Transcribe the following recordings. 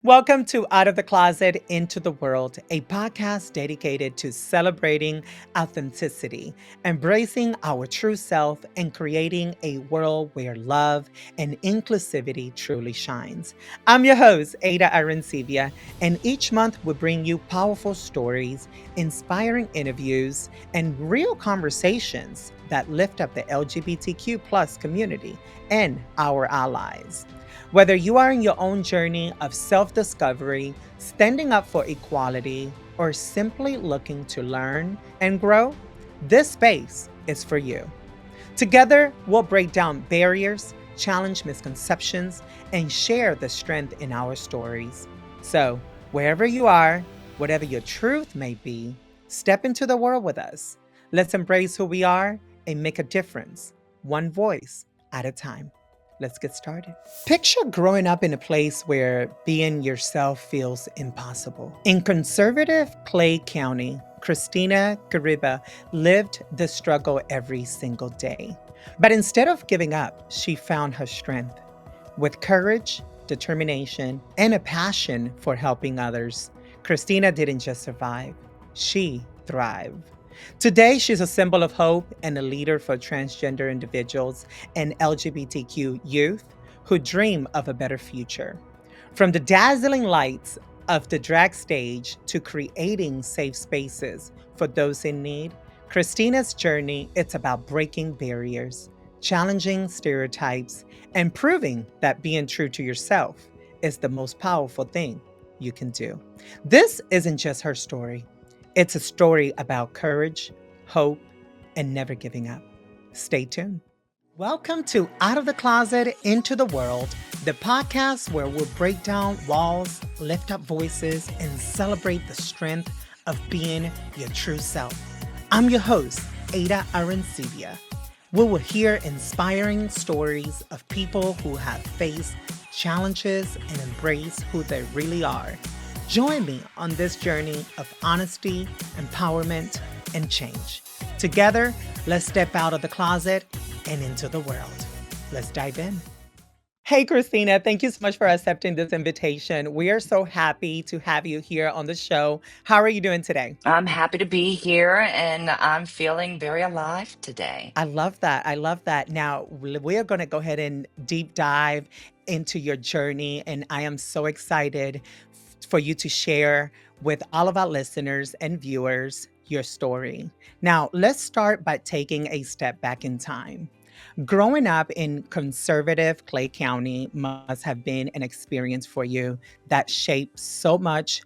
Welcome to Out of the Closet into the World, a podcast dedicated to celebrating authenticity, embracing our true self, and creating a world where love and inclusivity truly shines. I'm your host, Ada Arencibia, and each month we bring you powerful stories, inspiring interviews, and real conversations that lift up the LGBTQ plus community and our allies. Whether you are in your own journey of self discovery, standing up for equality, or simply looking to learn and grow, this space is for you. Together, we'll break down barriers, challenge misconceptions, and share the strength in our stories. So, wherever you are, whatever your truth may be, step into the world with us. Let's embrace who we are and make a difference, one voice at a time. Let's get started. Picture growing up in a place where being yourself feels impossible. In conservative Klay County, Christina Guiriba lived the struggle every single day. But instead of giving up, she found her strength. With courage, determination, and a passion for helping others, Christina didn't just survive, she thrived. Today, she's a symbol of hope and a leader for transgender individuals and LGBTQ youth who dream of a better future. From the dazzling lights of the drag stage to creating safe spaces for those in need, Christina's journey it's about breaking barriers, challenging stereotypes, and proving that being true to yourself is the most powerful thing you can do. This isn't just her story. It's a story about courage, hope, and never giving up. Stay tuned. Welcome to Out of the Closet into the World, the podcast where we'll break down walls, lift up voices, and celebrate the strength of being your true self. I'm your host, Ada Arencibia. We will hear inspiring stories of people who have faced challenges and embrace who they really are. Join me on this journey of honesty, empowerment, and change. Together, let's step out of the closet and into the world. Let's dive in. Hey, Christina, thank you so much for accepting this invitation. We are so happy to have you here on the show. How are you doing today? I'm happy to be here and I'm feeling very alive today. I love that. I love that. Now, we are going to go ahead and deep dive into your journey, and I am so excited for you to share with all of our listeners and viewers your story. Now, let's start by taking a step back in time. Growing up in conservative Klay County must have been an experience for you that shaped so much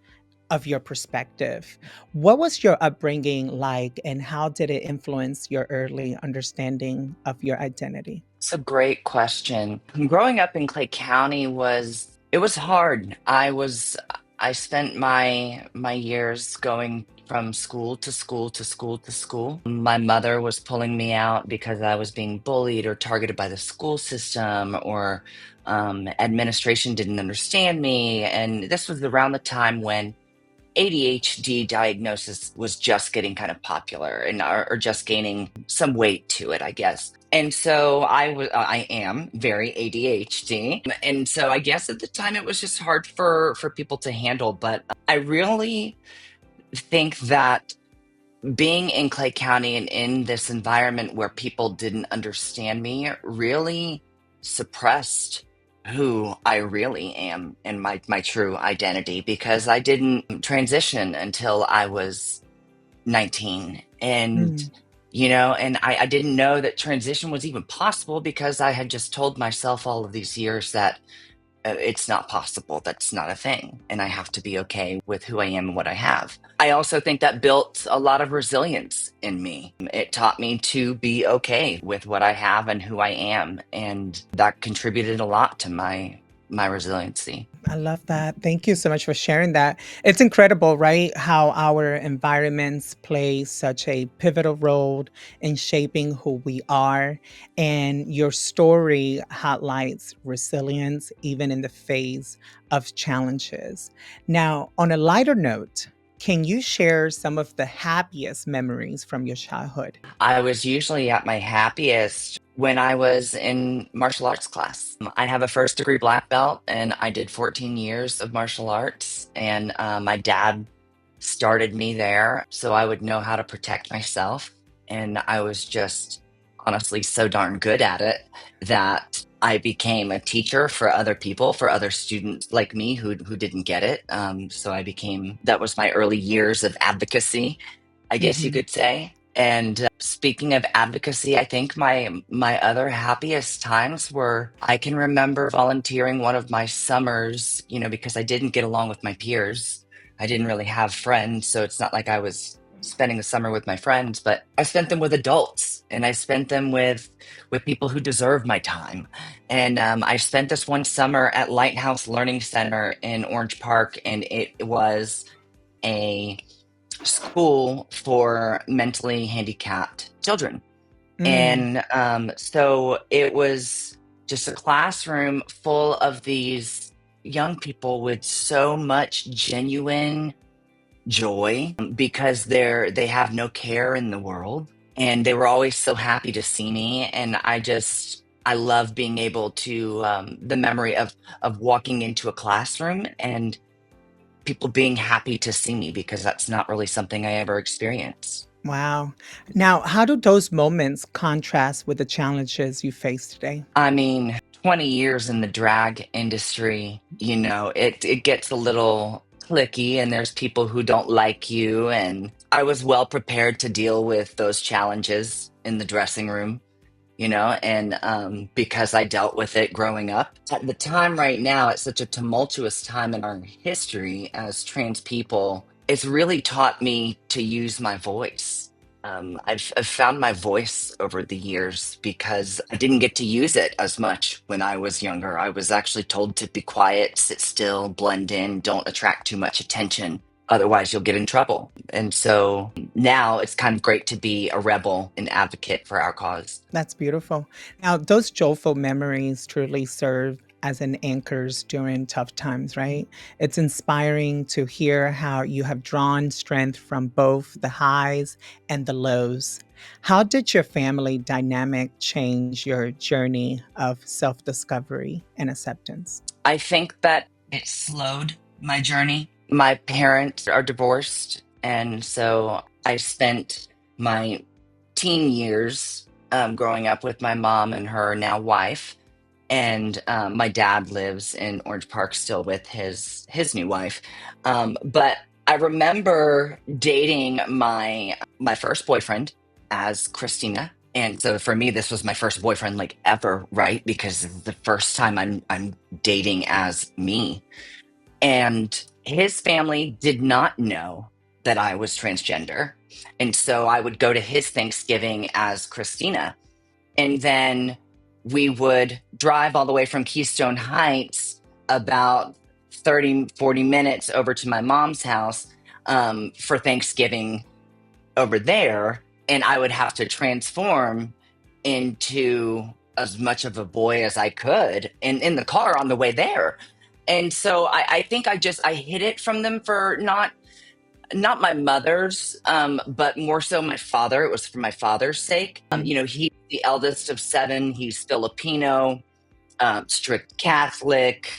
of your perspective. What was your upbringing like, and how did it influence your early understanding of your identity? It's a great question. Growing up in Clay County was hard. I spent my years going from school to school to school to school. My mother was pulling me out because I was being bullied or targeted by the school system or administration didn't understand me. And this was around the time when ADHD diagnosis was just getting kind of popular and or just gaining some weight to it, I guess. And so I am very ADHD. And so I guess at the time it was just hard for people to handle. But I really think that being in Clay County and in this environment where people didn't understand me really suppressed who I really am and my true identity because I didn't transition until I was 19. And, Mm, and I didn't know that transition was even possible because I had just told myself all of these years that it's not possible. That's not a thing. And I have to be okay with who I am and what I have. I also think that built a lot of resilience in me. It taught me to be okay with what I have and who I am. And that contributed a lot to my resiliency. I love that. Thank you so much for sharing that. It's incredible, right? How our environments play such a pivotal role in shaping who we are. And your story highlights resilience even in the face of challenges. Now, on a lighter note, can you share some of the happiest memories from your childhood? I was usually at my happiest when I was in martial arts class. I have a first degree black belt and I did 14 years of martial arts. And my dad started me there so I would know how to protect myself. And I was just honestly so darn good at it that I became a teacher for other people, for other students like me who didn't get it. So I became, that was my early years of advocacy, I guess you Mhm. could say. And speaking of advocacy, I think my other happiest times were I can remember volunteering one of my summers, because I didn't get along with my peers. I didn't really have friends, so it's not like I was spending the summer with my friends, but I spent them with adults and I spent them with people who deserve my time. And I spent this one summer at Lighthouse Learning Center in Orange Park, and it was a school for mentally handicapped children. Mm. And so it was just a classroom full of these young people with so much genuine joy because they have no care in the world, and they were always so happy to see me. And I love being able to the memory of walking into a classroom and people being happy to see me, because that's not really something I ever experienced. Wow. Now, how do those moments contrast with the challenges you face today? I mean, 20 years in the drag industry, it gets a little clicky and there's people who don't like you. And I was well prepared to deal with those challenges in the dressing room, and because I dealt with it growing up. At the time right now, it's such a tumultuous time in our history as trans people. It's really taught me to use my voice. I've found my voice over the years because I didn't get to use it as much when I was younger. I was actually told to be quiet, sit still, blend in, don't attract too much attention. Otherwise, you'll get in trouble. And so now it's kind of great to be a rebel and advocate for our cause. That's beautiful. Now, those joyful memories truly serve as an anchors during tough times, right? It's inspiring to hear how you have drawn strength from both the highs and the lows. How did your family dynamic change your journey of self-discovery and acceptance? I think that it slowed my journey. My parents are divorced, and so I spent my teen years growing up with my mom and her now wife. And my dad lives in Orange Park still with his new wife. But I remember dating my first boyfriend as Christina. And so for me, this was my first boyfriend like ever, right? Because it's the first time I'm dating as me. And his family did not know that I was transgender. And so I would go to his Thanksgiving as Christina. And then we would drive all the way from Keystone Heights about 30-40 minutes over to my mom's house for Thanksgiving over there. And I would have to transform into as much of a boy as I could in the car on the way there. And so I think I hid it from them for not my mother's, but more so my father. It was for my father's sake. Mm. He's the eldest of seven. He's Filipino, strict Catholic.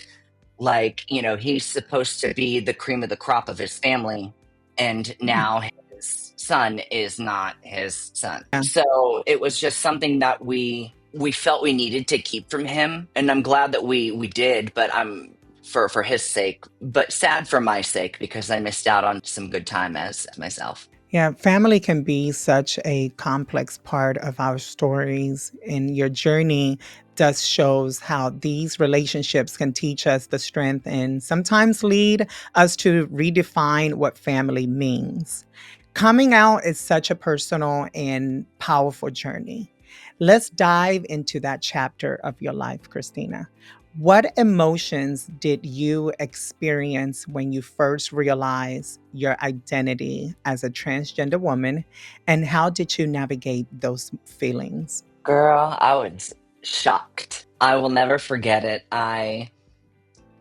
Like, he's supposed to be the cream of the crop of his family. And Mm. now his son is not his son. Yeah. So it was just something that we felt we needed to keep from him. And I'm glad that we did, but I'm for his sake, but sad for my sake because I missed out on some good time as myself. Yeah, family can be such a complex part of our stories, and your journey does shows how these relationships can teach us the strength and sometimes lead us to redefine what family means. Coming out is such a personal and powerful journey. Let's dive into that chapter of your life, Christina. What emotions did you experience when you first realized your identity as a transgender woman? And how did you navigate those feelings? Girl, I was shocked. I will never forget it. I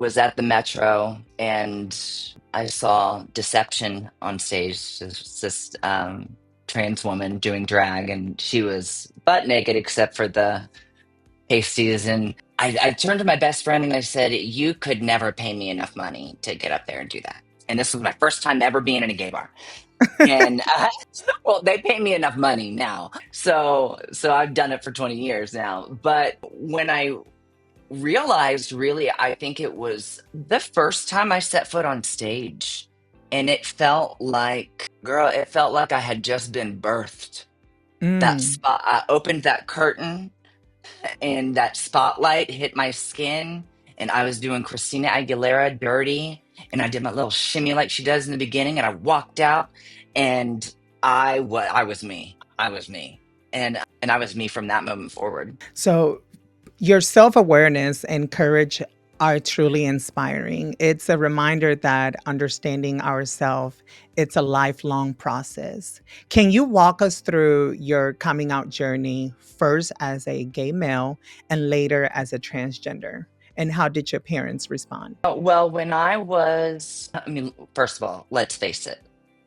was at the Metro and I saw Deception on stage. It's just trans woman doing drag, and she was butt naked except for the pasties. And I turned to my best friend and I said, "You could never pay me enough money to get up there and do that." And this was my first time ever being in a gay bar. And well, they pay me enough money now, so I've done it for 20 years now. But when I realized, really, I think it was the first time I set foot on stage, and it felt like, girl, it felt like I had just been birthed. That Mm. spot, I opened that curtain, and that spotlight hit my skin, and I was doing Christina Aguilera Dirty, and I did my little shimmy like she does in the beginning, and I walked out, and I was me. I was me. And I was me from that moment forward. So your self awareness and courage are truly inspiring. It's a reminder that understanding ourselves, it's a lifelong process. Can you walk us through your coming out journey, first as a gay male and later as a transgender? And how did your parents respond? Well, when I was, I mean, first of all, let's face it,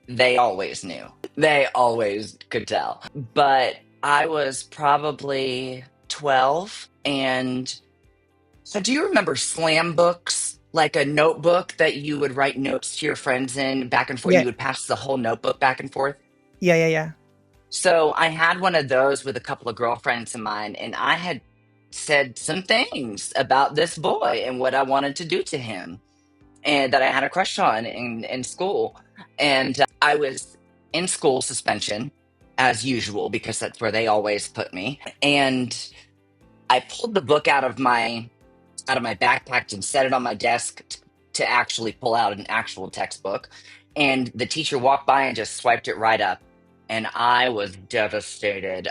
they always knew. They always could tell. But I was probably 12. And so, do you remember slam books? Like a notebook that you would write notes to your friends in back and forth? Yeah, You would pass the whole notebook back and forth. yeah. So I had one of those with a couple of girlfriends of mine, and I had said some things about this boy and what I wanted to do to him, and that I had a crush on in school. And I was in school suspension as usual because that's where they always put me. And I pulled the book out of my backpack and set it on my desk to actually pull out an actual textbook. And the teacher walked by and just swiped it right up. And I was devastated.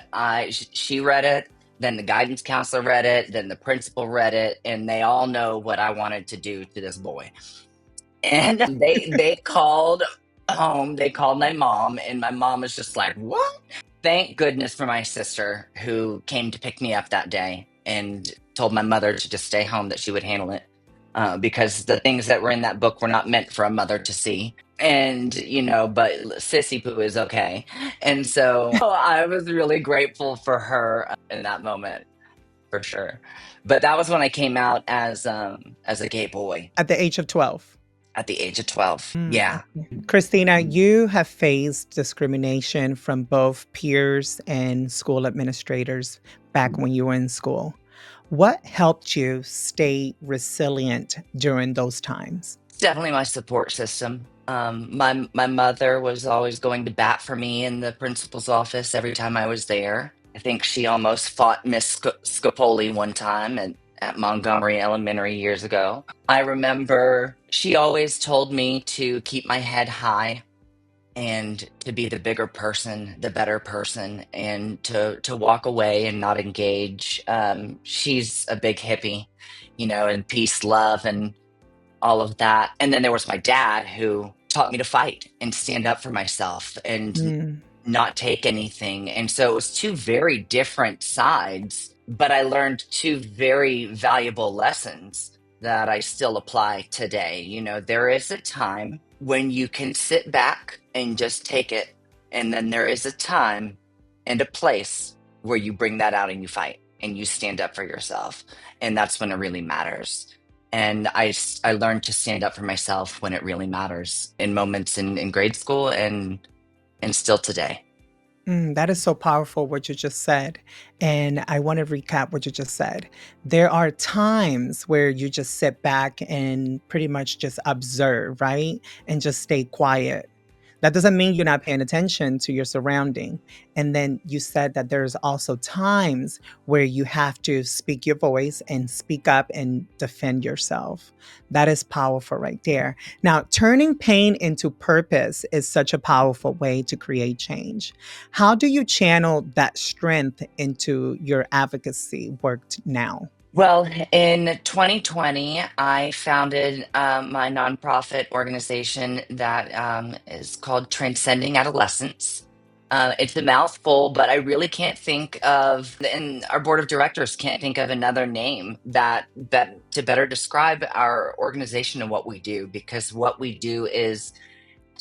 She read it, then the guidance counselor read it, then the principal read it, and they all know what I wanted to do to this boy. And they called home, they called my mom, and my mom was just like, "What?" Thank goodness for my sister who came to pick me up that day and told my mother to just stay home, that she would handle it. Because the things that were in that book were not meant for a mother to see. And, but Sissy Poo is okay. And so I was really grateful for her in that moment, for sure. But that was when I came out as a gay boy At the age of 12. at the age of 12. Mm, Yeah. okay. Christina, you have faced discrimination from both peers and school administrators back when you were in school. What helped you stay resilient during those times? Definitely my support system. My mother was always going to bat for me in the principal's office every time I was there. I think she almost fought Miss Scopoli one time at Montgomery Elementary years ago. I remember she always told me to keep my head high and to be the bigger person, the better person, and to walk away and not engage. She's a big hippie, and peace, love, and all of that. And then there was my dad who taught me to fight and stand up for myself and Mm, not take anything. And so it was two very different sides, but I learned two very valuable lessons that I still apply today. There is a time when you can sit back and just take it. And then there is a time and a place where you bring that out and you fight and you stand up for yourself. And that's when it really matters. And I learned to stand up for myself when it really matters in moments in grade school and still today. that is so powerful what you just said. And I want to recap what you just said. There are times where you just sit back and pretty much just observe, right? And just stay quiet. That doesn't mean you're not paying attention to your surrounding. And then you said that there's also times where you have to speak your voice and speak up and defend yourself. That is powerful right there. Now, turning pain into purpose is such a powerful way to create change. How do you channel that strength into your advocacy work now? Well, in 2020, I founded my nonprofit organization that is called Transcending Adolescence. It's a mouthful, but I really can't think of, and our board of directors can't think of another name that to better describe our organization and what we do, because what we do is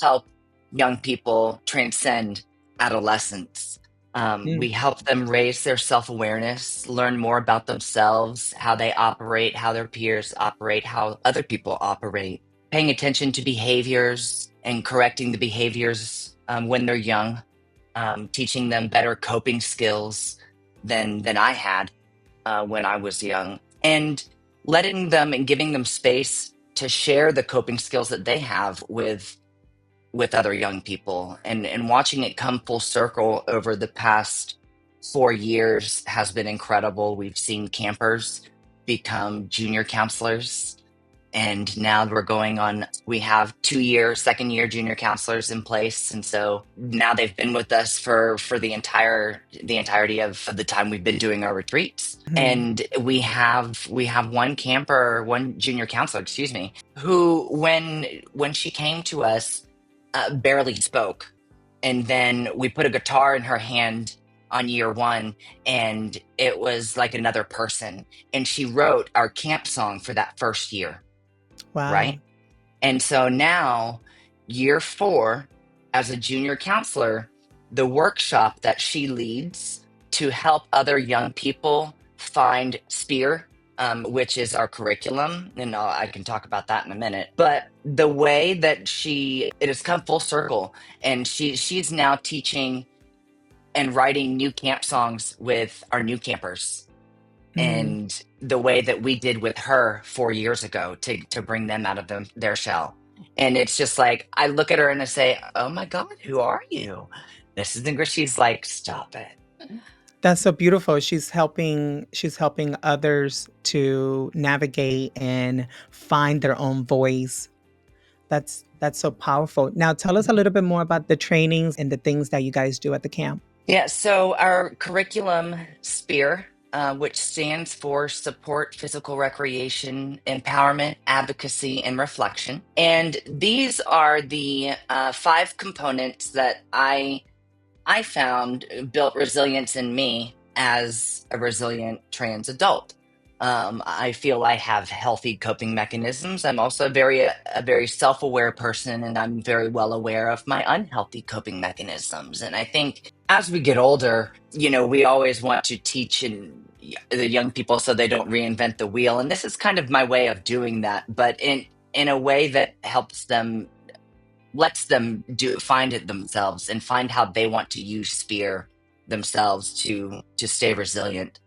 help young people transcend adolescents. Mm. We help them raise their self awareness, learn more about themselves, how they operate, how their peers operate, how other people operate, paying attention to behaviors and correcting the behaviors when they're young, teaching them better coping skills than I had when I was young, and letting them and giving them space to share the coping skills that they have with other young people, and watching it come full circle over the past 4 years has been incredible. We've seen campers become junior counselors, and now we have 2 year second year junior counselors in place, and so now they've been with us for the entirety of the time we've been doing our retreats. Mhm. And we have one junior counselor, excuse me, who when she came to us, barely spoke, and then we put a guitar in her hand on year one, and it was like another person, and she wrote our camp song for that first year, right? Wow. And so now, year four, as a junior counselor, the workshop that she leads to help other young people find SPEAR, which is our curriculum, and I can talk about that in a minute. But the way that it has come full circle, and she's now teaching and writing new camp songs with our new campers, Mm. and the way that we did with her 4 years ago to bring them out of their shell. And it's just like, I look at her and I say, "Oh my God, who are you? This is Ingrid." She's like, "Stop it." That's so beautiful. She's helping others to navigate and find their own voice. That's so powerful. Now tell us a little bit more about the trainings and the things that you guys do at the camp. Yeah, so our curriculum, SPEAR, which stands for Support Physical Recreation, Empowerment, Advocacy, and Reflection. And these are the five components that I found built resilience in me as a resilient trans adult. I feel I have healthy coping mechanisms. I'm also a very self-aware person, and I'm very well aware of my unhealthy coping mechanisms. And I think as we get older, we always want to teach the young people so they don't reinvent the wheel. And this is kind of my way of doing that, but in a way that helps them, lets them find it themselves and find how they want to use SPEAR themselves to stay resilient.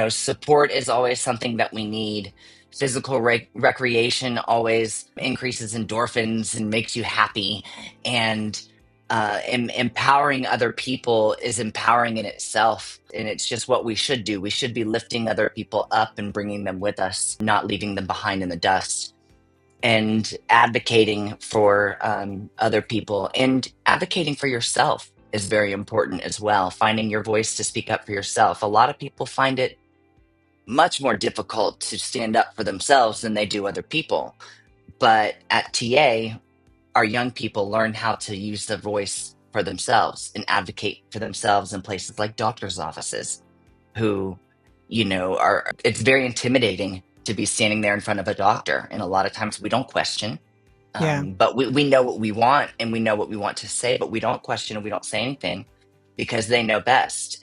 Support is always something that we need. Physical recreation always increases endorphins and makes you happy, and empowering other people is empowering in itself, and it's just what we should do. We should be lifting other people up and bringing them with us, not leaving them behind in the dust. And advocating for other people and advocating for yourself is very important as well. Finding your voice to speak up for yourself. A lot of people find it much more difficult to stand up for themselves than they do other people. But at TA, our young people learn how to use their voice for themselves and advocate for themselves in places like doctors' offices, who, it's very intimidating to be standing there in front of a doctor. And a lot of times we don't question, Yeah. but we know what we want and we know what we want to say, but we don't question and we don't say anything because they know best.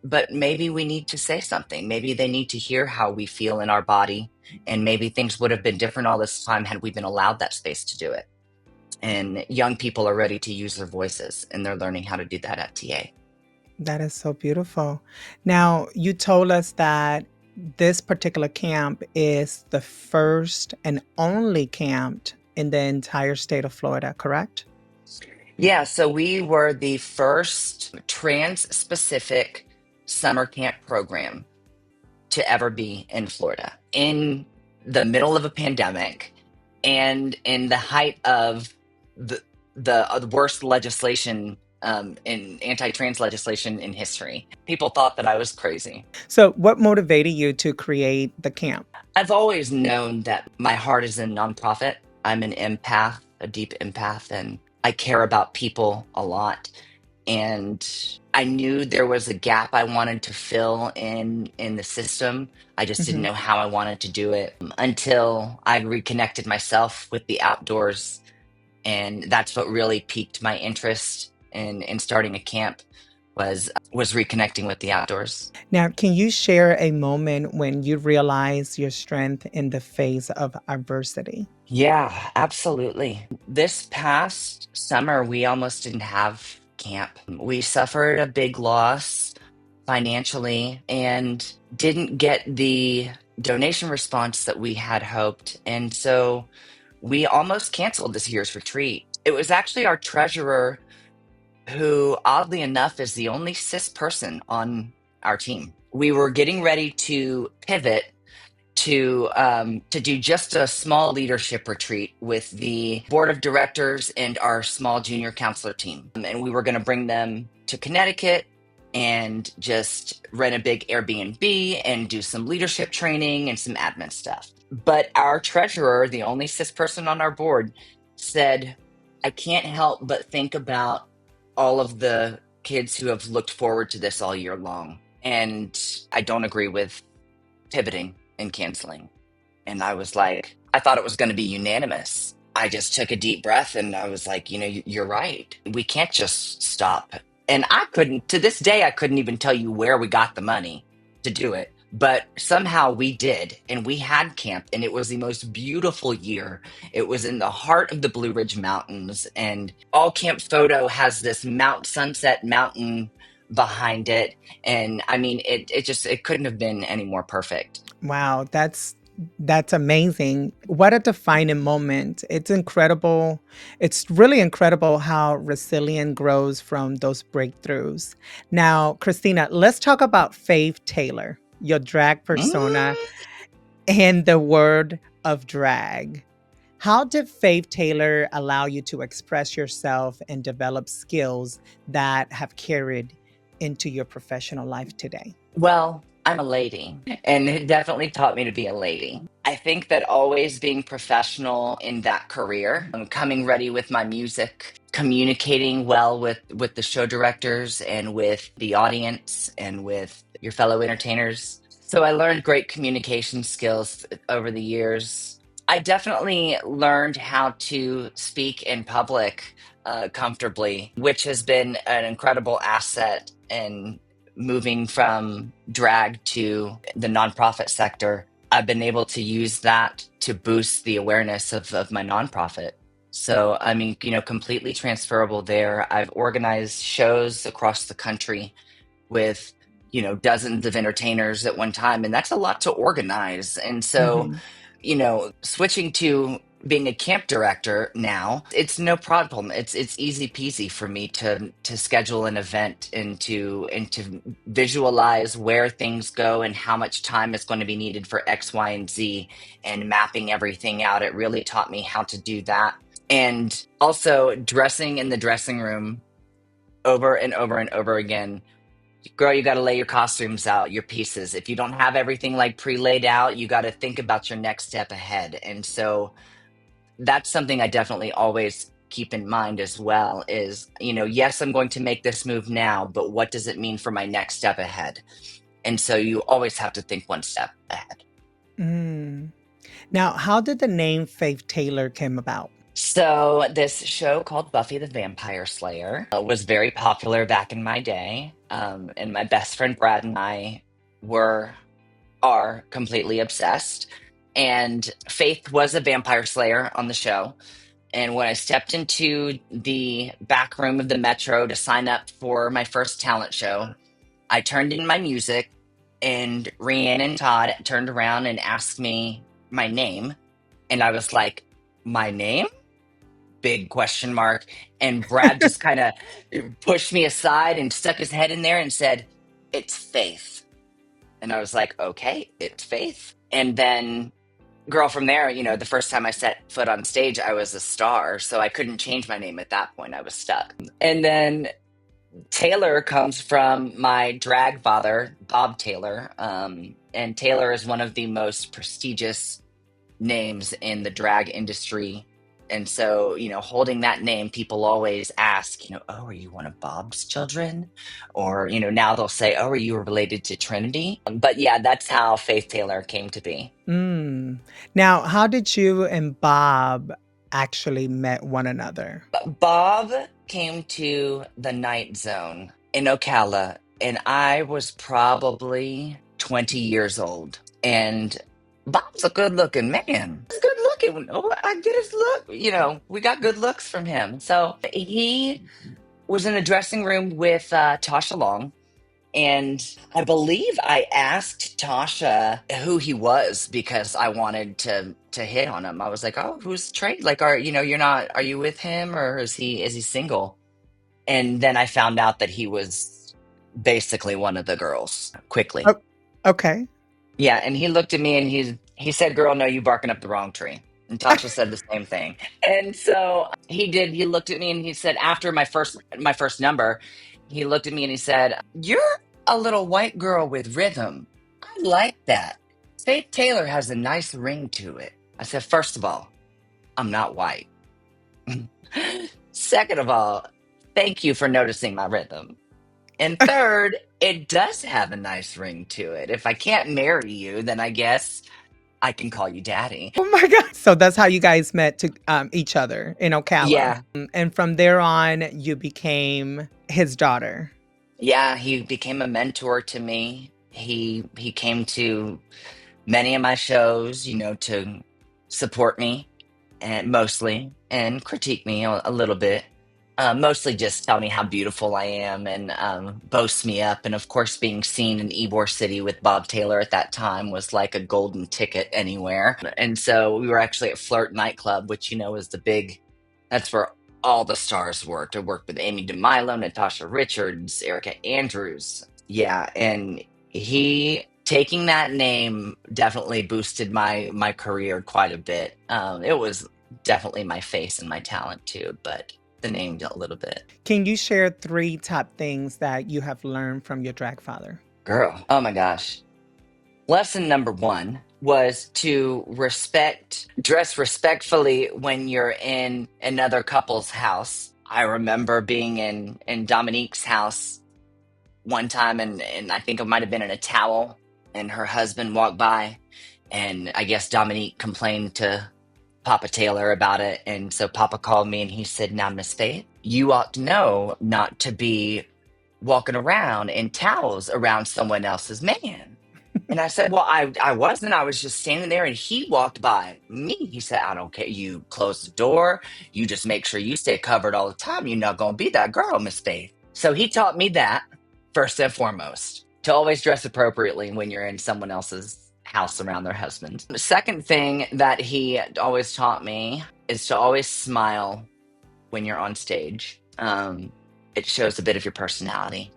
But maybe we need to say something. Maybe they need to hear how we feel in our body. And maybe things would have been different all this time had we been allowed that space to do it. And young people are ready to use their voices, and they're learning how to do that at TA. That is so beautiful. Now, you told us that this particular camp is the first and only camp in the entire state of Florida, correct? Yeah, so we were the first trans specific summer camp program to ever be in Florida in the middle of a pandemic and in the height of the worst legislation, in anti-trans legislation in history. People thought that I was crazy. So, what motivated you to create the camp? I've always known that my heart is in nonprofit. I'm an empath, a deep empath, and I care about people a lot. And I knew there was a gap I wanted to fill in the system. I just didn't Mhm. know how I wanted to do it until I reconnected myself with the outdoors, and that's what really piqued my interest and starting a camp was reconnecting with the outdoors. Now, can you share a moment when you realized your strength in the face of adversity? Yeah, absolutely. This past summer, we almost didn't have camp. We suffered a big loss financially and didn't get the donation response that we had hoped. And so we almost canceled this year's retreat. It was actually our treasurer who, oddly enough, is the only cis person on our team. We were getting ready to pivot to do just a small leadership retreat with the board of directors and our small junior counselor team. And we were going to bring them to Connecticut and just rent a big Airbnb and do some leadership training and some admin stuff. But our treasurer, the only cis person on our board, said, I can't help but think about all of the kids who have looked forward to this all year long. And I don't agree with pivoting and canceling. And I was like, I thought it was going to be unanimous. I just took a deep breath and I was like, you're right. We can't just stop. And I couldn't, to this day, I couldn't even tell you where we got the money to do it. But somehow we did. And we had camp, and it was the most beautiful year. It was in the heart of the Blue Ridge Mountains. And all camp photo has this Sunset Mountain behind it. And I mean, it couldn't have been any more perfect. Wow, that's amazing. What a defining moment. It's incredible. It's really incredible how resilient grows from those breakthroughs. Now, Christina, let's talk about Faith Taylor, your drag persona Mm. and the word of drag. How did Faith Taylor allow you to express yourself and develop skills that have carried into your professional life today? Well, I'm a lady, and it definitely taught me to be a lady. I think that always being professional in that career, coming ready with my music, communicating well with the show directors and with the audience and with your fellow entertainers. So I learned great communication skills over the years. I definitely learned how to speak in public comfortably, which has been an incredible asset in moving from drag to the nonprofit sector. I've been able to use that to boost the awareness of my nonprofit. So, I mean, completely transferable there. I've organized shows across the country with, dozens of entertainers at one time, and that's a lot to organize. And so, Mhm. switching to being a camp director now, it's no problem. It's easy peasy for me to schedule an event and to visualize where things go and how much time is going to be needed for X, Y, and Z, and mapping everything out. It really taught me how to do that. And also dressing in the dressing room over and over and over again. Girl, you got to lay your costumes out, your pieces. If you don't have everything like pre-laid out, you got to think about your next step ahead. And so that's something I definitely always keep in mind as well is, yes, I'm going to make this move now, but what does it mean for my next step ahead? And so you always have to think one step ahead. Mm. Now, how did the name Faith Taylor came about? So this show called Buffy the Vampire Slayer was very popular back in my day. And my best friend Brad and I are completely obsessed. And Faith was a vampire slayer on the show. And when I stepped into the back room of the Metro to sign up for my first talent show, I turned in my music, and Rhiannon and Todd turned around and asked me my name. And I was like, my name? Big question mark. And Brad just kind of pushed me aside and stuck his head in there and said, it's Faith. And I was like, okay, it's Faith. And then, girl, from there, the first time I set foot on stage, I was a star. So I couldn't change my name at that point. I was stuck. And then Taylor comes from my drag father, Bob Taylor. And Taylor is one of the most prestigious names in the drag industry. And so, holding that name, people always ask, oh, are you one of Bob's children? Or, now they'll say, oh, are you related to Trinity? But yeah, that's how Faith Taylor came to be. Mm. Now, how did you and Bob actually met one another? Bob came to the Night Zone in Ocala, and I was probably 20 years old. And Bob's a good looking man. He's good looking. Oh, I get his look. We got good looks from him. So he was in the dressing room with Tasha Long. And I believe I asked Tasha who he was because I wanted to hit on him. I was like, "Oh, who's Trey? Like, you're not, are you with him or is he single?" And then I found out that he was basically one of the girls quickly. Oh, okay. Yeah, and he looked at me and he said, "Girl, no, you barking up the wrong tree." And Tasha said the same thing. And so he did. He looked at me and he said, after my first number, he looked at me and he said, "You're a little white girl with rhythm. I like that. Faith Taylor has a nice ring to it." I said, "First of all, I'm not white. Second of all, thank you for noticing my rhythm. And third, it does have a nice ring to it. If I can't marry you, then I guess I can call you daddy." Oh my God. So that's how you guys met to each other in Ocala. Yeah. And from there on, you became his daughter. Yeah, he became a mentor to me. He came to many of my shows, to support me and mostly and critique me a little bit. Mostly just tell me how beautiful I am and boast me up. And of course, being seen in Ybor City with Bob Taylor at that time was like a golden ticket anywhere. And so we were actually at Flirt nightclub, which is that's where all the stars worked. I worked with Amy DeMilo, Natasha Richards, Erica Andrews. Yeah, and he taking that name definitely boosted my career quite a bit. It was definitely my face and my talent too, but the name a little bit. Can you share 3 top things that you have learned from your drag father? Girl, oh my gosh. Lesson number one was to dress respectfully when you're in another couple's house. I remember being in Dominique's house one time, and I think it might have been in a towel, and her husband walked by, and I guess Dominique complained to Papa Taylor about it. And so Papa called me and he said, "Now, Miss Faith, you ought to know not to be walking around in towels around someone else's man." And I said, "Well, I wasn't. I was just standing there and he walked by me." He said, "I don't care. You close the door. You just make sure you stay covered all the time. You're not going to be that girl, Miss Faith." So he taught me that first and foremost, to always dress appropriately when you're in someone else's house around their husband. The second thing that he always taught me is to always smile when you're on stage. It shows a bit of your personality,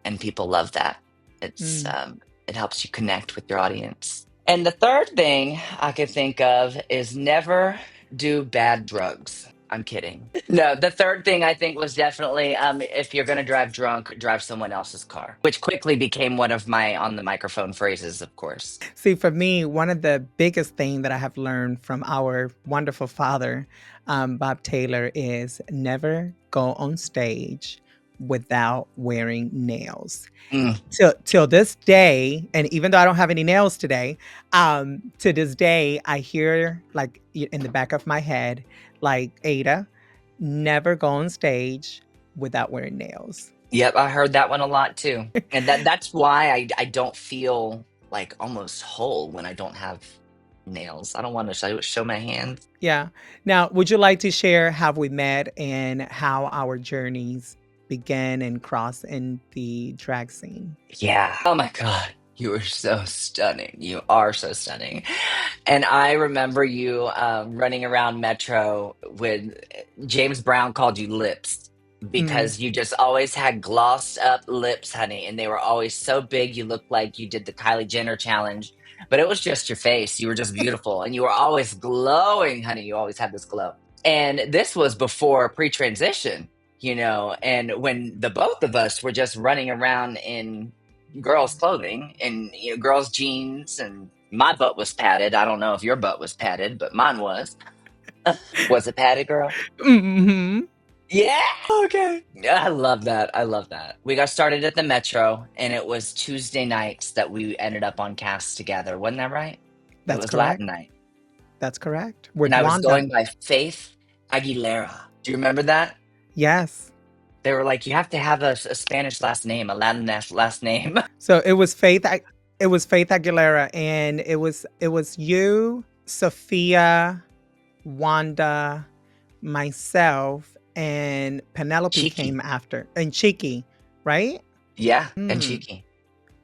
and people love that. It's Mm. it helps you connect with your audience. And the third thing I can think of is never do bad drugs. I'm kidding. No, the third thing I think was definitely if you're going to drive drunk, drive someone else's car, which quickly became one of my on the microphone phrases, of course. See, for me, one of the biggest things that I have learned from our wonderful father, Bob Taylor, is never go on stage without wearing nails. Mm, Till this day, and even though I don't have any nails today, to this day, I hear like in the back of my head, like, Ada, never go on stage without wearing nails. yep, I heard that one a lot too. And that's why I don't feel like almost whole when I don't have nails. I don't want to show my hands. Yeah. Now, would you like to share how we met and how our journeys began and crossed in the drag scene? Yeah. Oh my God. You are so stunning. You are so stunning. And I remember you running around Metro with James Brown called you lips Mm. because you just always had glossed up lips, honey. And they were always so big. You looked like you did the Kylie Jenner challenge, but it was just your face. You were just beautiful and you were always glowing, honey. You always had this glow. And this was before pre transition, and when the both of us were just running around in girls' clothing and girls' jeans, and my butt was padded. I don't know if your butt was padded, but mine was. Was it padded, girl? Hmm. Yeah. Okay. Yeah, I love that. I love that. We got started at the Metro, and it was Tuesday nights that we ended up on cast together. Wasn't that right? It That's was correct. Latin night. That's correct. And With I was Wanda. going by Faith Aguilera. Do you remember that? Yes. They were like, you have to have a Spanish last name, a Latin last name. So it was Faith Aguilera, and it was you, Sophia, Wanda, myself, and Penelope Cheeky. came after, and Cheeky, right? Yeah, and Hmm. Cheeky.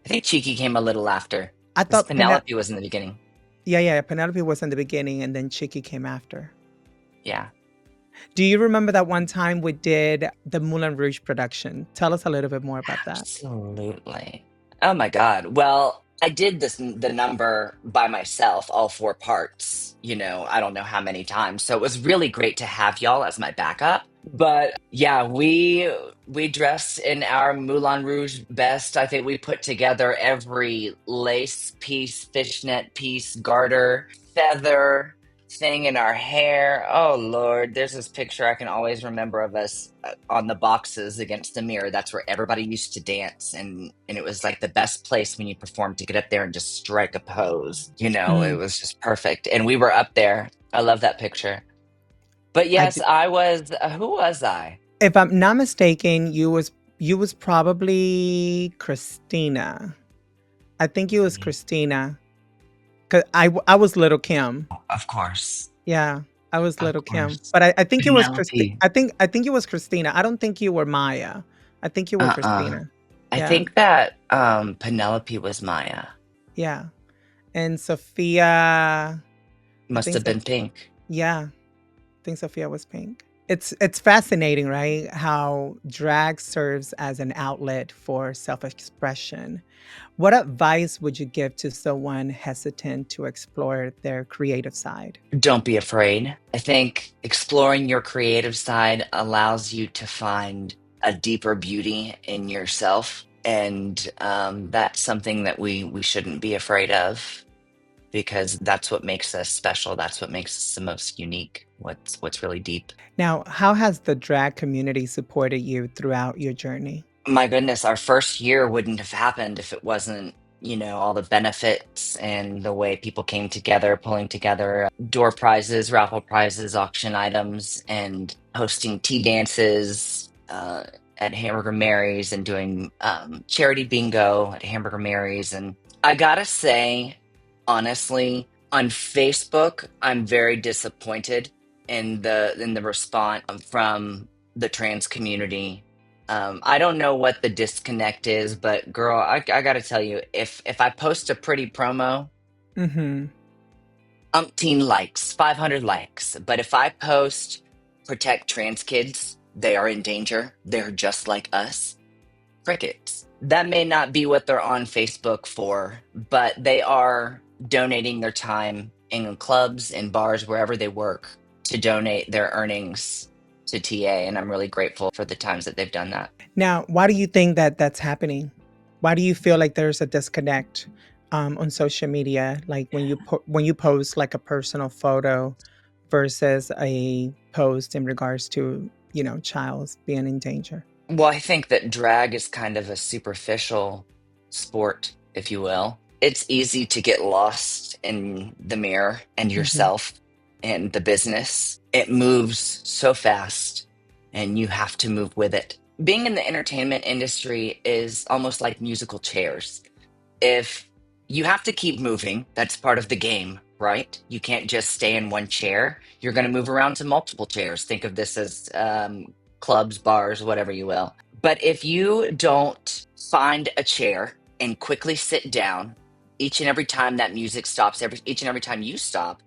I think Cheeky came a little after I because thought Penelope was in the beginning. yeah, Penelope was in the beginning, and then Cheeky came after. Yeah. Do you remember that one time we did the Mulan Rouge production? Tell us a little bit more about that. Absolutely. Oh my God. Well, I did the number by myself, all four parts, I don't know how many times. So it was really great to have y'all as my backup. But yeah, we dressed in our Moulin Rouge best. I think we put together every lace piece, fishnet piece, garter, feather thing in our hair. Oh Lord, there's this picture I can always remember of us on the boxes against the mirror. That's where everybody used to dance, and it was like the best place when you performed to get up there and just strike a pose. It Mm, was just perfect. And we were up there. I love that picture. But I yes, d- I was who was I? if I'm not mistaken, you was probably Christina. I think you was Christina. Cause I was Little Kim. Of course. Yeah, I was Of Little Kim. course. But I think it was Christi Penelope. I think it was Christina. I don't think you were Maya. I think you were Uh-uh. Christina. I Yeah, think that Penelope was Maya. yeah. And Sophia, I Must think have so. been pink. Yeah, I think Sophia was pink. It's fascinating, right? How drag serves as an outlet for self-expression. What advice would you give to someone hesitant to explore their creative side? Don't be afraid. I think exploring your creative side allows you to find a deeper beauty in yourself. And that's something that we shouldn't be afraid of because that's what makes us special. That's what makes us the most unique. What's really deep. Now, how has the drag community supported you throughout your journey? My goodness, our first year wouldn't have happened if it wasn't, all the benefits and the way people came together, pulling together door prizes, raffle prizes, auction items, and hosting tea dances at Hamburger Mary's and doing charity bingo at Hamburger Mary's. And I gotta say, honestly, on Facebook, I'm very disappointed in the response from the trans community. I don't know what the disconnect is, but girl, I gotta tell you, if I post a pretty promo, Mhm. umpteen likes, 500 likes. But if I post protect trans kids, they are in danger. They're just like us. Crickets. That may not be what they're on Facebook for, but they are donating their time in clubs and bars wherever they work to donate their earnings to TA, and I'm really grateful for the times that they've done that. Now, why do you think that that's happening? Why do you feel like there's a disconnect on social media, like when you post like a personal photo versus a post in regards to child's being in danger? Well, I think that drag is kind of a superficial sport, if you will. It's easy to get lost in the mirror and Hmm. yourself and the business. It moves so fast and you have to move with it. Being in the entertainment industry is almost like musical chairs. If you have to keep moving, that's part of the game, right? You can't just stay in one chair. You're going to move around to multiple chairs. Think of this as clubs, bars, whatever you will. But if you don't find a chair and quickly sit down each and every time that music stops, each and every time you stop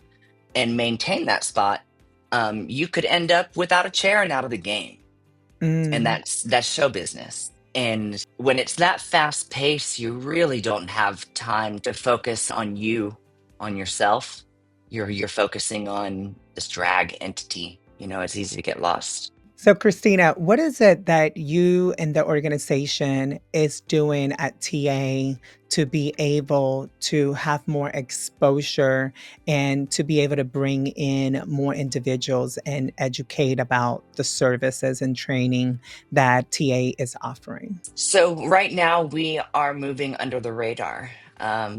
and maintain that spot, you could end up without a chair and out of the game. And Mm. that's show business. And when it's that fast pace, you really don't have time to focus on you, on yourself. You're focusing on this drag entity. It's easy to get lost. So, Christina, what is it that you and the organization is doing at TA to be able to have more exposure and to be able to bring in more individuals and educate about the services and training that TA is offering? So right now we are moving under the radar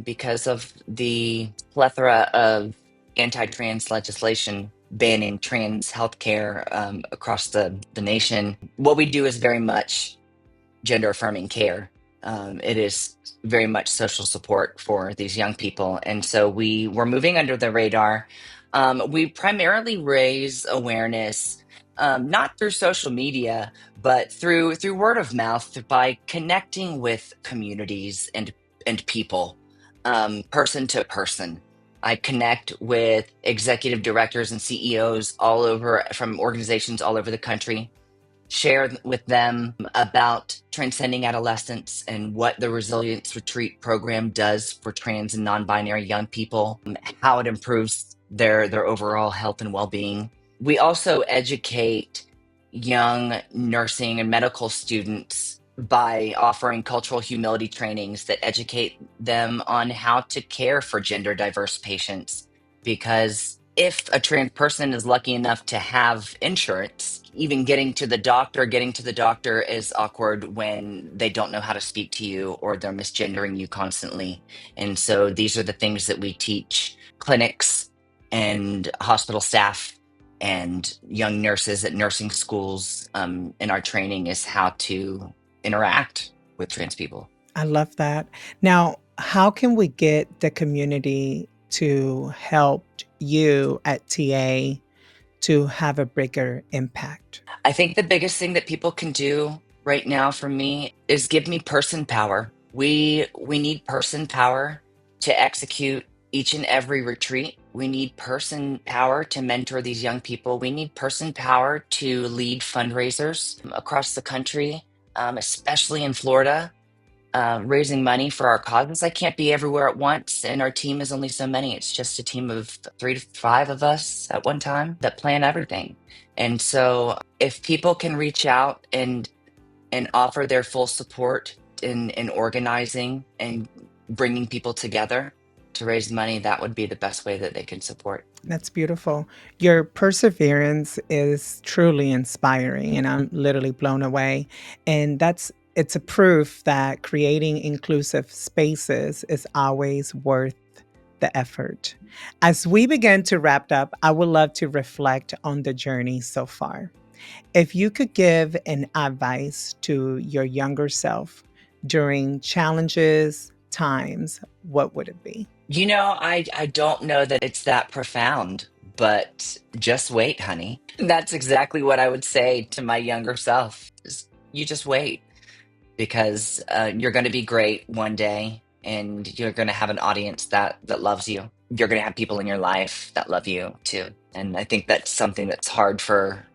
because of the plethora of anti-trans legislation banning trans healthcare across the nation. What we do is very much gender affirming care. It is very much social support for these young people. And so we were moving under the radar. We primarily raise awareness, not through social media, but through word of mouth by connecting with communities and people, person to person. I connect with executive directors and CEOs all over from organizations all over the country, share with them about Transcending Adolescence and what the Resilience Retreat program does for trans and non-binary young people, how it improves their overall health and well-being. We also educate young nursing and medical students by offering cultural humility trainings that educate them on how to care for gender diverse patients. Because if a trans person is lucky enough to have insurance, even getting to the doctor is awkward when they don't know how to speak to you or they're misgendering you constantly. And so these are the things that we teach clinics and hospital staff and young nurses at nursing schools, in our training, is how to interact with trans people. I love that. Now, how can we get the community to help you at TA to have a bigger impact? I think the biggest thing that people can do right now for me is give me person power. We need person power to execute each and every retreat. We need person power to mentor these young people. We need person power to lead fundraisers across the country, especially in Florida, raising money for our causes. I can't be everywhere at once, and our team is only so many. It's just a team of 3 to 5 of us at one time that plan everything. And so, if people can reach out and offer their full support in organizing and bringing people together to raise money, that would be the best way that they can support. That's beautiful. Your perseverance is truly inspiring, and I'm literally blown away. And it's a proof that creating inclusive spaces is always worth the effort. As we begin to wrap up, I would love to reflect on the journey so far. If you could give an advice to your younger self during challenges, times, what would it be? I don't know that it's that profound, but just wait, honey. That's exactly what I would say to my younger self. You just wait, because you're going to be great one day, and you're going to have an audience that loves you. You're going to have people in your life that love you too. And I think that's something that's hard for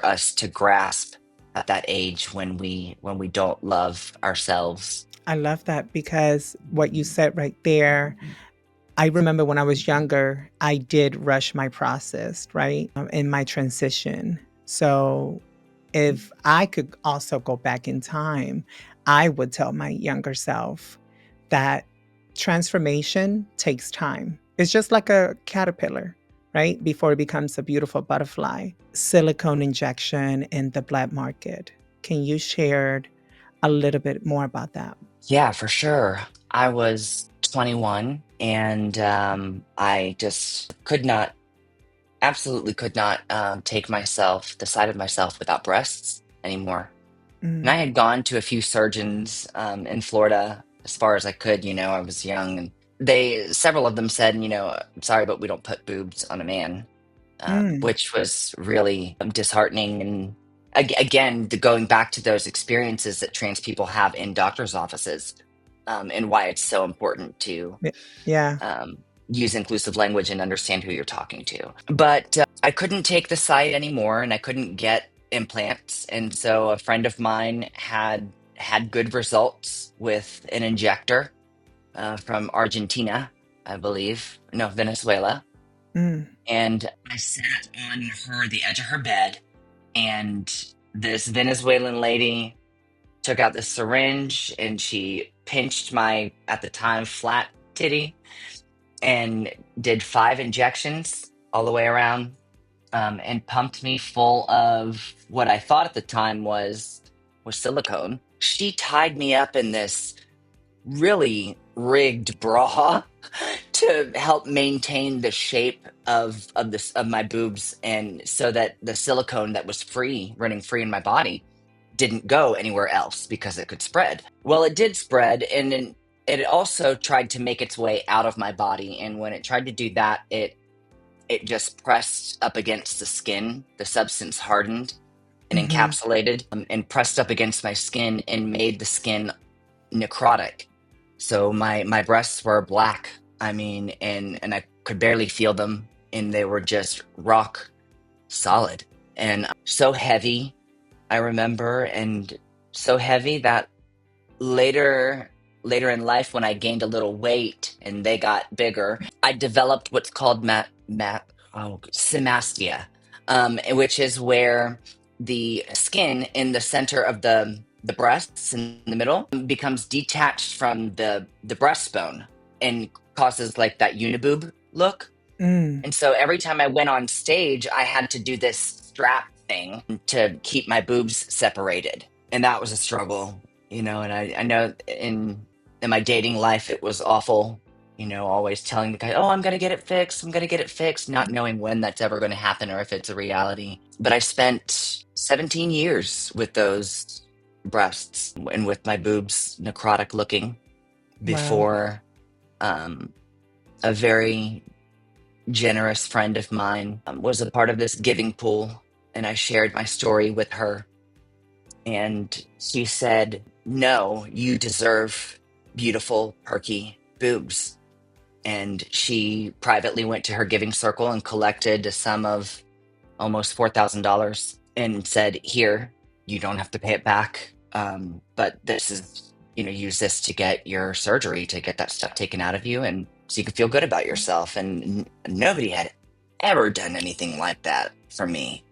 us to grasp at that age when we don't love ourselves. I love that because what you said right there, I remember when I was younger, I did rush my process, right? In my transition. So if I could also go back in time, I would tell my younger self that transformation takes time. It's just like a caterpillar, right? Before it becomes a beautiful butterfly. Silicone injection in the black market. Can you share a little bit more about that? Yeah, for sure. I was 21, and I just absolutely could not take the side of myself without breasts anymore. And I Mm, had gone to a few surgeons in Florida as far as I could. I was young, and several of them said, I'm sorry, but we don't put boobs on a man, mm, which was really disheartening. And again, going back to those experiences that trans people have in doctors' offices, and why it's so important to y- yeah. um, use inclusive language and understand who you're talking to. But I couldn't take the site anymore, and I couldn't get implants. And so a friend of mine had good results with an injector from Argentina, I believe. No, Venezuela. Mm, And I sat on the edge of her bed, and this Venezuelan lady took out the syringe and she pinched my, at the time, flat titty, and did 5 injections all the way around, and pumped me full of what I thought at the time was silicone. She tied me up in this really rigged bra to help maintain the shape of my boobs, and so that the silicone that was running free in my body didn't go anywhere else because it could spread. Well, it did spread, and then it also tried to make its way out of my body. And when it tried to do that, it just pressed up against the skin. The substance hardened and Hmm. encapsulated, and pressed up against my skin and made the skin necrotic. So my breasts were black. I mean, and I could barely feel them, and they were just rock solid and so heavy. I remember, and so heavy that later later in life, when I gained a little weight and they got bigger, I developed what's called symastia, which is where the skin in the center of the breasts in the middle becomes detached from the breastbone and causes like that uniboob look. Mm. And so every time I went on stage, I had to do this strap thing to keep my boobs separated. And that was a struggle, and I know in my dating life it was awful, always telling the guy, "Oh, I'm gonna get it fixed, I'm gonna get it fixed," not knowing when that's ever gonna happen or if it's a reality. But I spent 17 years with those breasts and with my boobs necrotic looking Wow. before um, a very generous friend of mine was a part of this giving pool, and I shared my story with her. And she said, "No, you deserve beautiful, perky boobs." And she privately went to her giving circle and collected a sum of almost $4,000 and said, "Here, you don't have to pay it back. But this is, use this to get your surgery, to get that stuff taken out of you, and so you can feel good about yourself." And nobody had ever done anything like that for me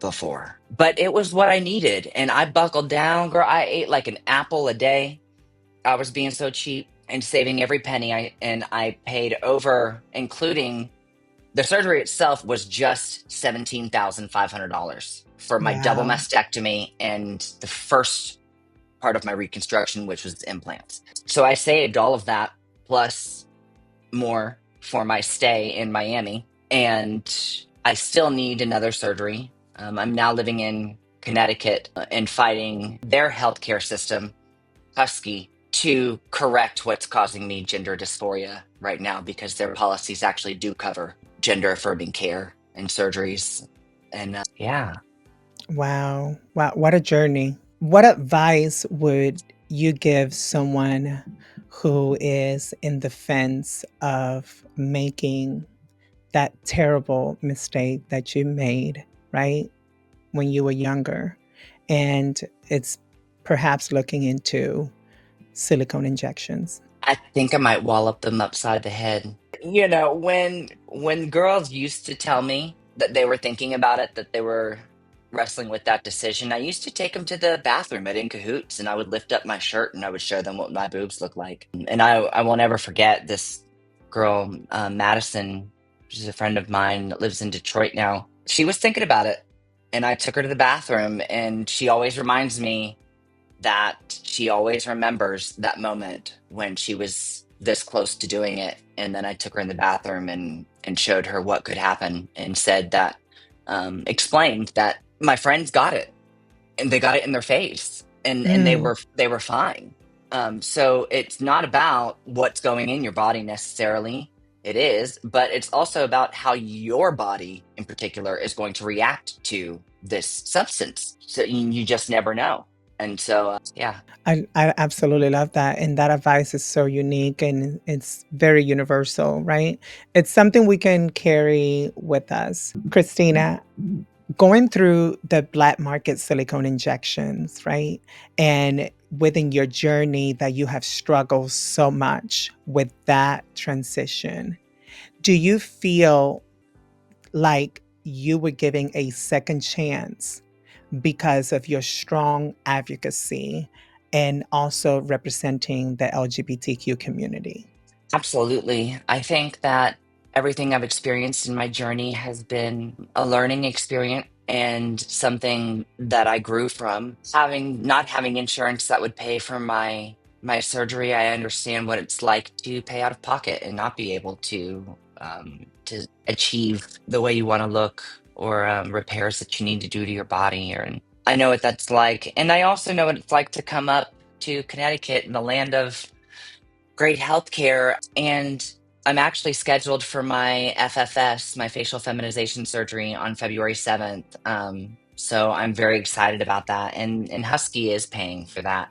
before. But it was what I needed. And I buckled down, girl. I ate like an apple a day. I was being so cheap and saving every penny. I paid over, including the surgery itself was just $17,500 for my double Wow. mastectomy and the first part of my reconstruction, which was implants. So I saved all of that plus more for my stay in Miami, and I still need another surgery. I'm now living in Connecticut and fighting their healthcare system, Husky, to correct what's causing me gender dysphoria right now, because their policies actually do cover gender affirming care and surgeries. And yeah, Wow. Wow. What a journey. What advice would you give someone who is in the fence of making that terrible mistake that you made, right? When you were younger. And it's perhaps looking into silicone injections. I think I might wallop them upside the head. When girls used to tell me that they were thinking about it, that they were wrestling with that decision, I used to take them to the bathroom at In Cahoots, and I would lift up my shirt and I would show them what my boobs look like. And I will never forget this girl, Madison. She's a friend of mine that lives in Detroit now. She was thinking about it, and I took her to the bathroom, and she always reminds me that she always remembers that moment when she was this close to doing it. And then I took her in the bathroom and showed her what could happen, and said that, explained that my friends got it, and they got it in their face, and Mm, they were fine. So it's not about what's going in your body necessarily. It is, but it's also about how your body in particular is going to react to this substance. So you just never know. And so, yeah, I absolutely love that. And that advice is so unique and it's very universal, right? It's something we can carry with us. Christina, going through the black market silicone injections, right? And within your journey that you have struggled so much with that transition, do you feel like you were giving a second chance because of your strong advocacy and also representing the LGBTQ community? absolutely. I think that everything I've experienced in my journey has been a learning experience and something that I grew from. Not having insurance that would pay for my my surgery, I understand what it's like to pay out of pocket and not be able to achieve the way you want to look, or repairs that you need to do to your body. Or and I know what that's like, and I also know what it's like to come up to Connecticut, in the land of great healthcare. And I'm actually scheduled for my FFS, my facial feminization surgery, on February 7th. So I'm very excited about that. And Husky is paying for that.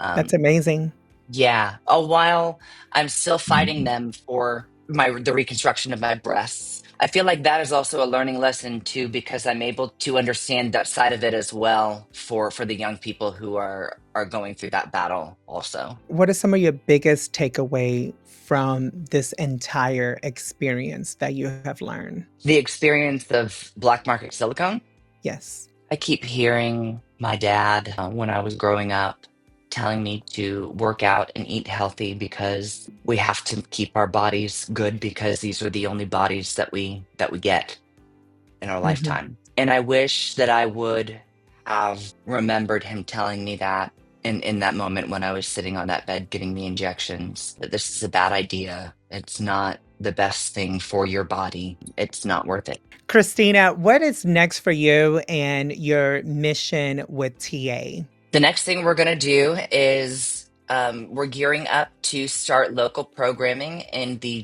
That's Um, amazing. yeah. While I'm still fighting them for the reconstruction of my breasts, I feel like that is also a learning lesson too, because I'm able to understand that side of it as well, for the young people who are going through that battle also. What are some of your biggest takeaway from this entire experience that you have learned? The experience of black market silicone. Yes. I keep hearing my dad, when I was growing up, telling me to work out and eat healthy because we have to keep our bodies good, because these are the only bodies that we get in our Mhm. lifetime. And I wish that I would have remembered him telling me that in that moment when I was sitting on that bed getting the injections, that this is a bad idea. It's not the best thing for your body. It's not worth it. Christina, what is next for you and your mission with TA? The next thing we're going to do is, we're gearing up to start local programming in the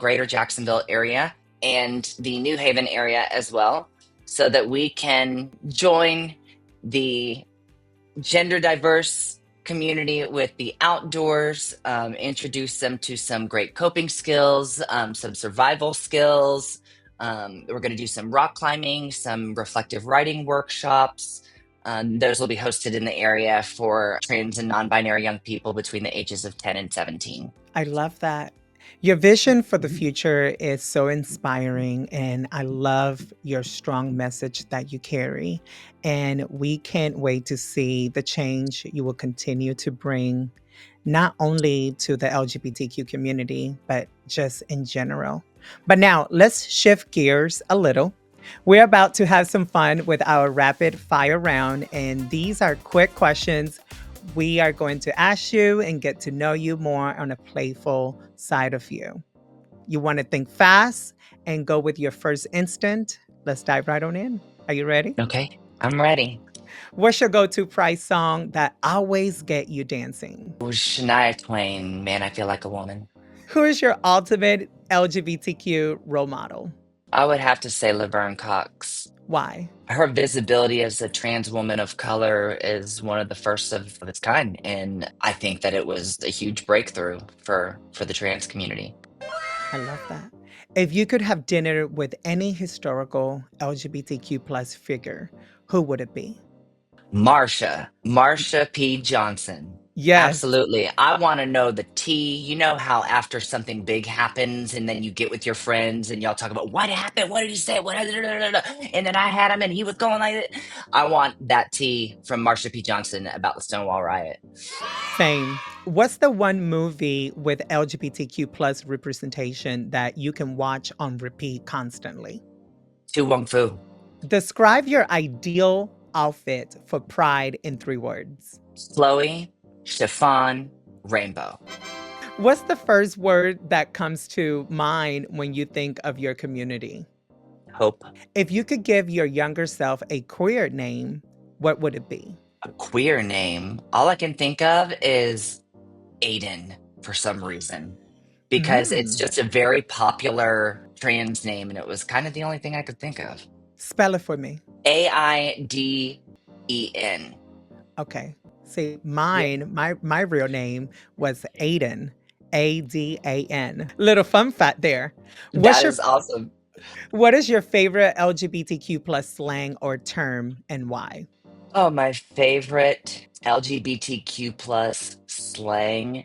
greater Jacksonville area, and the New Haven area as well, so that we can join the gender diverse community with the outdoors, introduce them to some great coping skills, some survival skills. We're going to do some rock climbing, some reflective writing workshops. Those will be hosted in the area for trans and non binary young people between the ages of 10 and 17. I love that. Your vision for the future is so inspiring, and I love your strong message that you carry. And we can't wait to see the change you will continue to bring, not only to the LGBTQ community, but just in general. But now let's shift gears a little. We're about to have some fun with our rapid fire round, and these are quick questions we are going to ask you and get to know you more on a playful side of you. You want to think fast and go with your first instinct. Let's dive right on in. Are you ready? Okay, I'm ready. What's your go-to Price song that always get you dancing? It was Shania Twain, Man, I Feel Like a Woman. Who is your ultimate LGBTQ role model? I would have to say Laverne Cox. Why? Her visibility as a trans woman of color is one of the first of its kind, and I think that it was a huge breakthrough for the trans community. I love that. If you could have dinner with any historical LGBTQ plus figure, who would it be? Marsha P. Johnson. Yes, Absolutely. I want to know the tea. You know how after something big happens and then you get with your friends and y'all talk about what happened? What did he say? And then I had him and he was going like that. I want that tea from Marsha P. Johnson about the Stonewall riot. same. What's the one movie with LGBTQ plus representation that you can watch on repeat constantly? To Wong Fu. Describe your ideal outfit for Pride in 3 words. Chloe, chiffon, rainbow. What's the first word that comes to mind when you think of your community? Hope. If you could give your younger self a queer name, what would it be? A queer name. All I can think of is Aiden for some reason, because it's Mm. just a very popular trans name and it was kind of the only thing I could think of. Spell it for me. Aiden. Okay. See, Yeah. my real name was Aiden. Adan. Little fun fact there. What's That your is awesome. what is your favorite LGBTQ plus slang or term and why? Oh, my favorite LGBTQ plus slang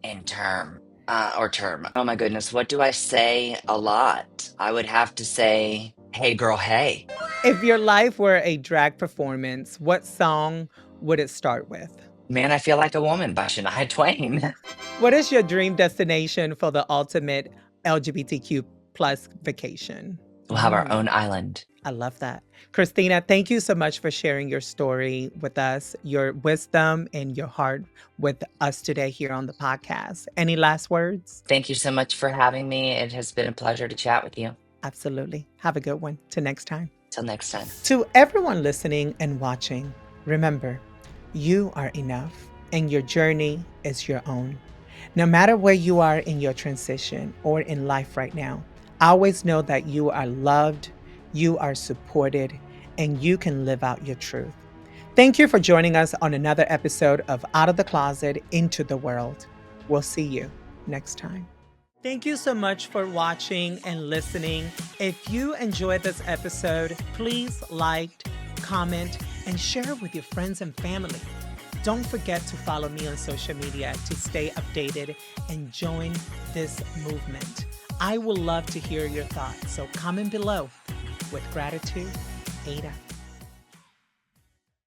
and term. Oh my goodness, what do I say a lot? I would have to say, hey girl, hey. If your life were a drag performance, what song would it start with? Man, I Feel Like a Woman by Shania Twain. What is your dream destination for the ultimate LGBTQ plus vacation? We'll have our own island. I love that. Christina, thank you so much for sharing your story with us, your wisdom and your heart with us today here on the podcast. Any last words? Thank you so much for having me. It has been a pleasure to chat with you. Absolutely. Have a good one. Till next time. Till next time. To everyone listening and watching, remember, you are enough and your journey is your own. No matter where you are in your transition or in life right now, always know that you are loved, you are supported, and you can live out your truth. Thank you for joining us on another episode of Out of the Closet into the World. We'll see you next time. Thank you so much for watching and listening. If you enjoyed this episode, please like, comment, and share it with your friends and family. Don't forget to follow me on social media to stay updated and join this movement. I would love to hear your thoughts, so comment below. With gratitude, Ada.